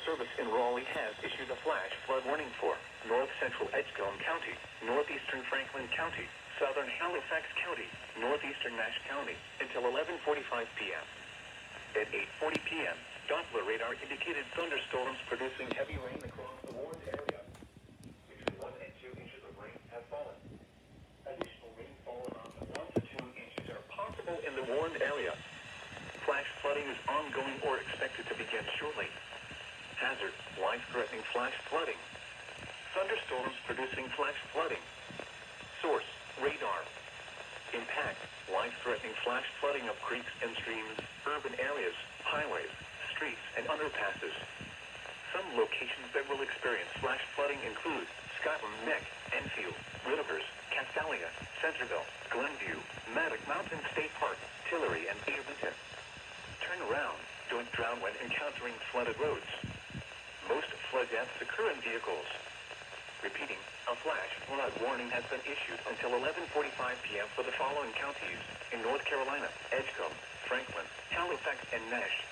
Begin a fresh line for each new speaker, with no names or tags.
Service in Raleigh has issued a flash flood warning for north central Edgecombe County, northeastern Franklin County, southern Halifax County, northeastern Nash County until 11:45 p.m. At 8:40 p.m., Doppler radar indicated thunderstorms producing heavy rain across the warned area. Between 1 and 2 inches of rain have fallen. Additional rainfall amounts of 1 to 2 inches are possible in the warned area. Flash flooding is ongoing or expected to begin shortly. Hazard, life-threatening flash flooding. Thunderstorms producing flash flooding. Source, radar. Impact, life-threatening flash flooding of creeks and streams, urban areas, highways, streets, and underpasses. Some locations that will experience flash flooding include Scotland Neck, Enfield, Rivers, Castalia, Centerville, Glenview, Maddox Mountain State Park, Tillery, and Beaverton. Turn around. Don't drown when encountering flooded roads. Most flood deaths occur in vehicles. Repeating, a flash flood warning has been issued until 11:45 p.m. for the following counties in North Carolina: Edgecombe, Franklin, Halifax, and Nash.